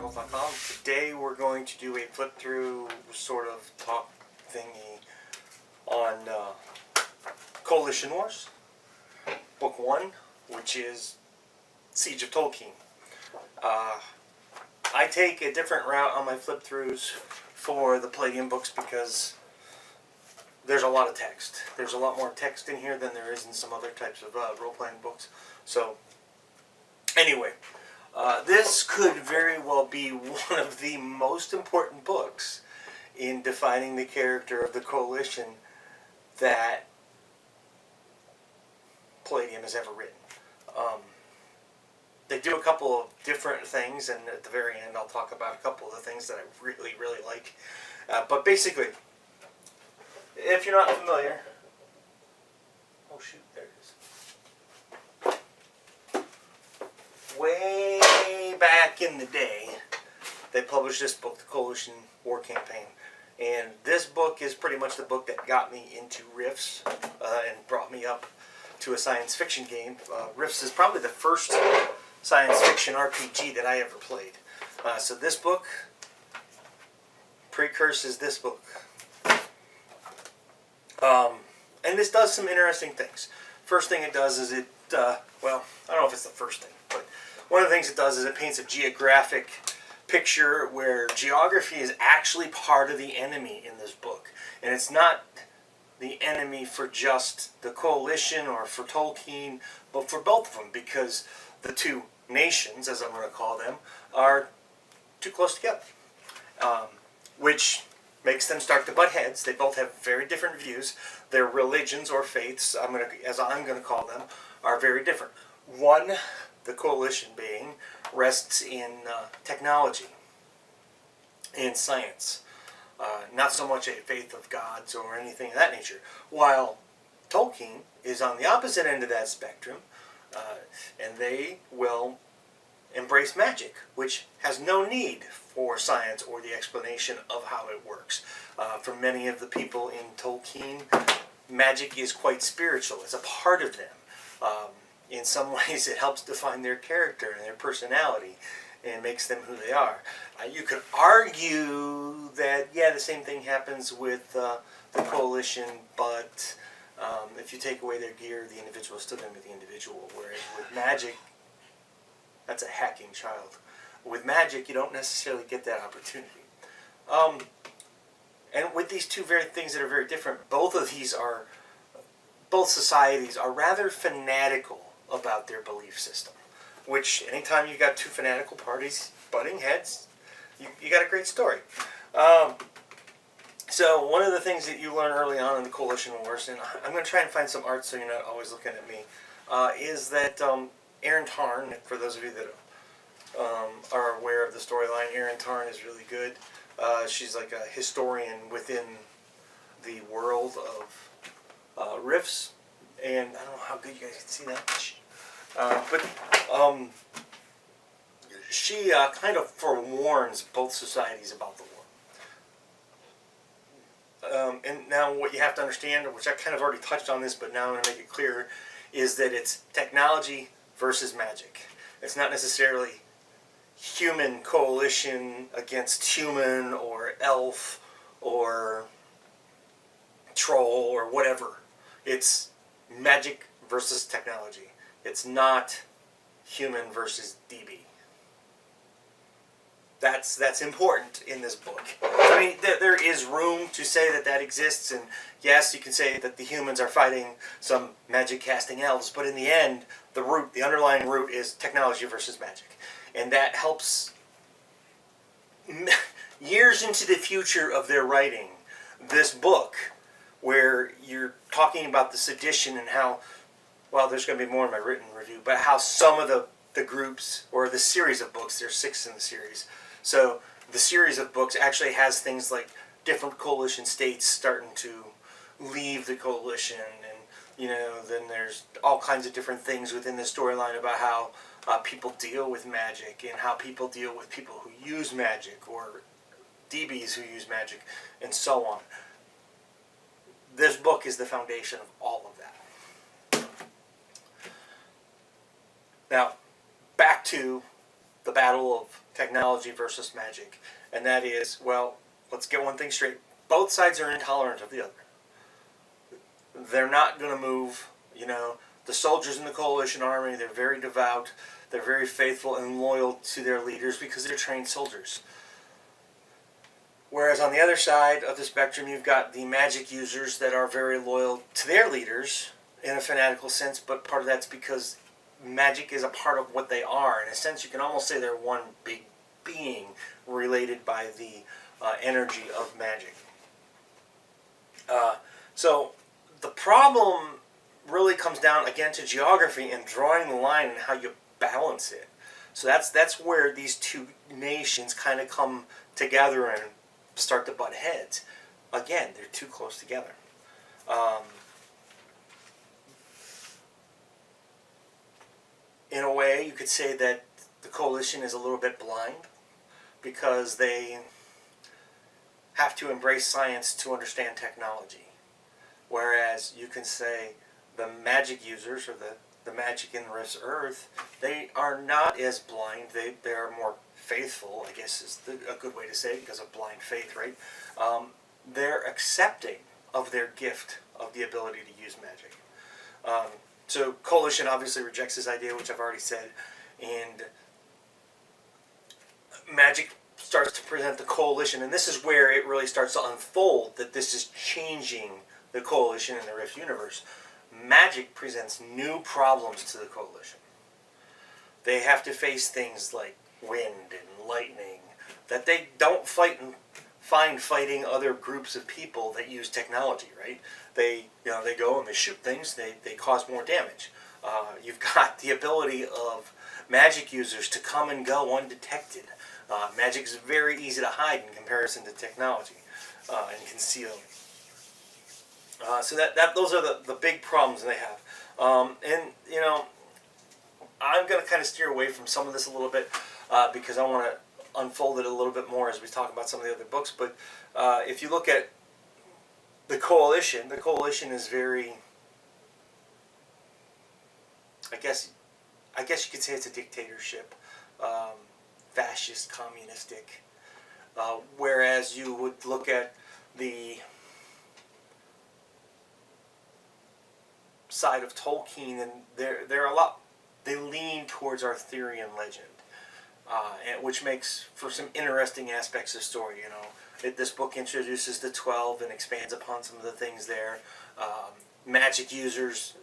RollPlayingBooks.com. Today we're going to do a flip-through sort of talk thingy on Coalition Wars, Book 1, which is Siege of Tolkeen. I take a different route on my flip-throughs for the Palladium Books because there's a lot of text. There's a lot more text in here than there is in some other types of role-playing books. So, anyway, this could very well be one of the most important books in defining the character of the Coalition that Palladium has ever written. They do a couple of different things, and at the very end I'll talk about a couple of the things that I really, really like. But basically, if you're not familiar... Oh shoot, there it is. Way back in the day, they published this book, The Coalition War Campaign. And this book is pretty much the book that got me into Rifts and brought me up to a science fiction game. Rifts is probably the first science fiction RPG that I ever played. So this book precurses this book. And this does some interesting things. First thing it does is it, well, I don't know if it's the first thing, but one of the things it does is it paints a geographic picture where geography is actually part of the enemy in this book. And it's not the enemy for just the Coalition or for Tolkeen, but for both of them, because the two nations, as I'm going to call them, are too close together. Which makes them start to butt heads. They both have very different views. Their religions or faiths, as I'm going to call them, are very different. One, the Coalition being, rests in technology, in science. Not so much a faith of gods or anything of that nature. While Tolkeen is on the opposite end of that spectrum, and they will embrace magic, which has no need for science or the explanation of how it works. For many of the people in Tolkeen, magic is quite spiritual. It's a part of them. In some ways, it helps define their character and their personality and makes them who they are. You could argue that, yeah, the same thing happens with the Coalition, but if you take away their gear, the individual is still going to be the individual, whereas with magic, that's a hacking child. With magic, you don't necessarily get that opportunity. And with these two things that are very different, both societies are rather fanatical about their belief system. Which, anytime you've got two fanatical parties butting heads, you got a great story. So one of the things that you learn early on in the Coalition Wars, and I'm going to try and find some art so you're not always looking at me, is that Erin Tarn, for those of you that are aware of the storyline, Erin Tarn is really good. She's like a historian within the world of Rifts, and I don't know how good you guys can see that. But she kind of forewarns both societies about the war. And now what you have to understand, which I kind of already touched on this, but now I'm going to make it clearer, is that it's technology versus magic. It's not necessarily human coalition against human or elf or troll or whatever. It's magic versus technology. It's not human versus DB. That's important in this book. I mean, there is room to say that exists, and yes, you can say that the humans are fighting some magic-casting elves, but in the end, the underlying root is technology versus magic. And that helps years into the future of their writing, this book, where you're talking about the sedition and how, well, there's going to be more in my written review, but how some of the groups, or the series of books, there's 6 in the series, so the series of books actually has things like different coalition states starting to leave the coalition, and then there's all kinds of different things within the storyline about how people deal with magic and how people deal with people who use magic or DBs who use magic and so on. This book is the foundation of all of that. Now, back to the Battle of technology versus magic. And that is, well, let's get one thing straight. Both sides are intolerant of the other. They're not going to move, the soldiers in the coalition army, they're very devout, they're very faithful and loyal to their leaders because they're trained soldiers. Whereas on the other side of the spectrum, you've got the magic users that are very loyal to their leaders in a fanatical sense, but part of that's because magic is a part of what they are. In a sense, you can almost say they're one big being related by the energy of magic. So the problem really comes down again to geography and drawing the line and how you balance it. So that's where these two nations kind of come together and start to butt heads. Again, they're too close together. In a way, you could say that the coalition is a little bit blind because they have to embrace science to understand technology. Whereas you can say the magic users, or the magic in the Rift's Earth, they are not as blind. They are more faithful, I guess is a good way to say it, because of blind faith, right? They're accepting of their gift of the ability to use magic. So coalition obviously rejects this idea, which I've already said, and magic starts to present the coalition, and this is where it really starts to unfold that this is changing the coalition in the Rift universe. Magic presents new problems to the coalition. They have to face things like wind and lightning that they don't find fighting other groups of people that use technology, right? They go and they shoot things, they cause more damage. You've got the ability of magic users to come and go undetected. Magic is very easy to hide in comparison to technology and conceal. So those are the big problems they have. And I'm going to kind of steer away from some of this a little bit because I want to unfold it a little bit more as we talk about some of the other books. But if you look at the coalition is very, I guess you could say it's a dictatorship, fascist, communistic. Whereas you would look at the side of Tolkeen, and they're a lot. They lean towards Arthurian legend, which makes for some interesting aspects of story. This book introduces the 12 and expands upon some of the things there. Magic users,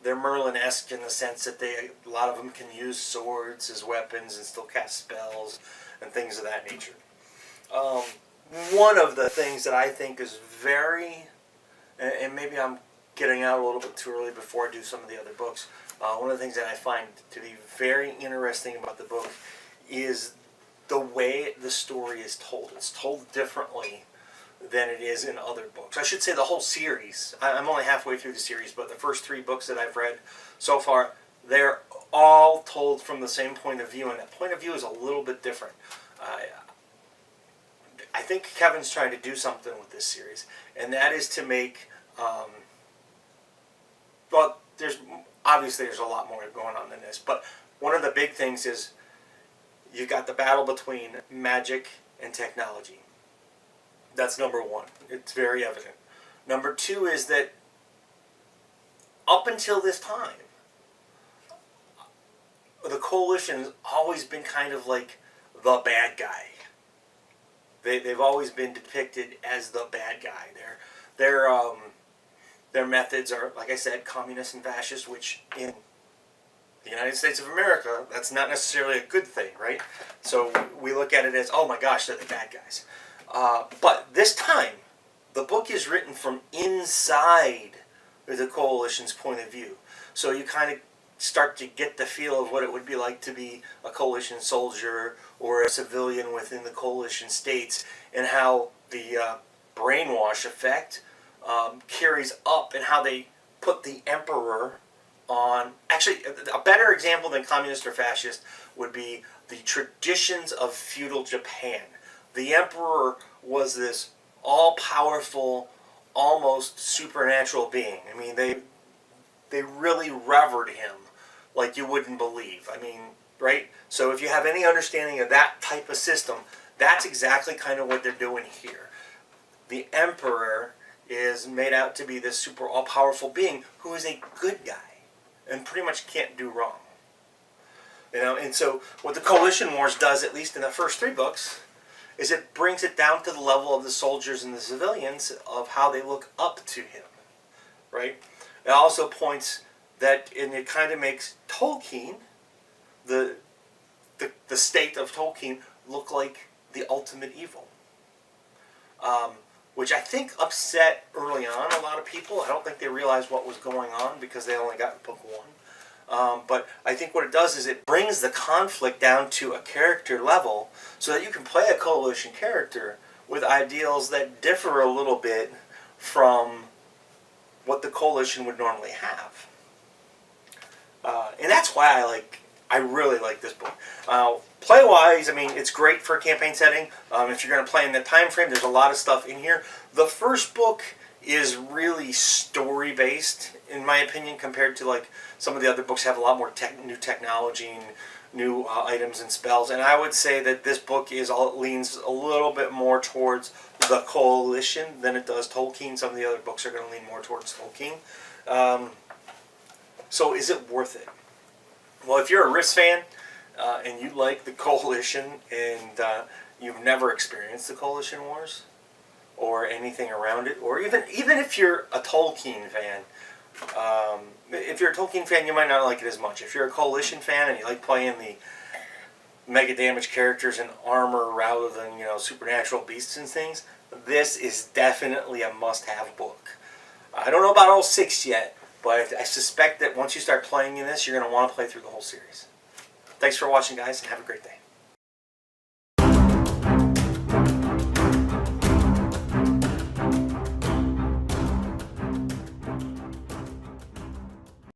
they're Merlin-esque in the sense that a lot of them can use swords as weapons and still cast spells and things of that nature. One of the things that I think is very, and maybe I'm getting out a little bit too early before I do some of the other books, one of the things that I find to be very interesting about the book is the way the story is told. It's told differently than it is in other books. I should say the whole series. I'm only halfway through the series, but the first 3 books that I've read so far, they're all told from the same point of view, and that point of view is a little bit different. I think Kevin's trying to do something with this series, and that is to make... well, there's a lot more going on than this, but one of the big things is you've got the battle between magic and technology. That's number one. It's very evident. Number 2 is that up until this time, the coalition has always been kind of like the bad guy. They've always been depicted as the bad guy. Their methods are, like I said, communist and fascist, which in the United States of America, that's not necessarily a good thing, right? So we look at it as, oh my gosh, they're the bad guys. But this time, the book is written from inside the coalition's point of view. So you kind of start to get the feel of what it would be like to be a coalition soldier or a civilian within the coalition states, and how the brainwash effect carries up, and how they put the emperor on. Actually, a better example than communist or fascist would be the traditions of feudal Japan. The emperor was this all-powerful, almost supernatural being. They really revered him like you wouldn't believe. right? So if you have any understanding of that type of system, that's exactly kind of what they're doing here. The Emperor is made out to be this super all-powerful being who is a good guy and pretty much can't do wrong. You know, and so what the Coalition Wars does, at least in the first 3 books, is it brings it down to the level of the soldiers and the civilians of how they look up to him, right? It also points that, and it kind of makes Tolkeen, the state of Tolkeen, look like the ultimate evil. Which I think upset early on a lot of people. I don't think they realized what was going on because they only got book 1. But I think what it does is it brings the conflict down to a character level so that you can play a Coalition character with ideals that differ a little bit from what the Coalition would normally have. And that's why I really like this book. Play-wise, I mean, it's great for a campaign setting. If you're going to play in that time frame, there's a lot of stuff in here. The first book is really story-based, in my opinion, compared to some of the other books have a lot more new technology and new items and spells. And I would say that this book leans a little bit more towards the Coalition than it does Tolkeen. Some of the other books are going to lean more towards Tolkeen. So is it worth it? Well, if you're a Rifts fan and you like the Coalition and you've never experienced the Coalition Wars or anything around it, or even if you're a Tolkien fan, if you're a Tolkien fan, you might not like it as much. If you're a Coalition fan and you like playing the mega damage characters in armor rather than supernatural beasts and things, this is definitely a must-have book. I don't know about all 6 yet, but I suspect that once you start playing in this, you're going to want to play through the whole series. Thanks for watching, guys, and have a great day.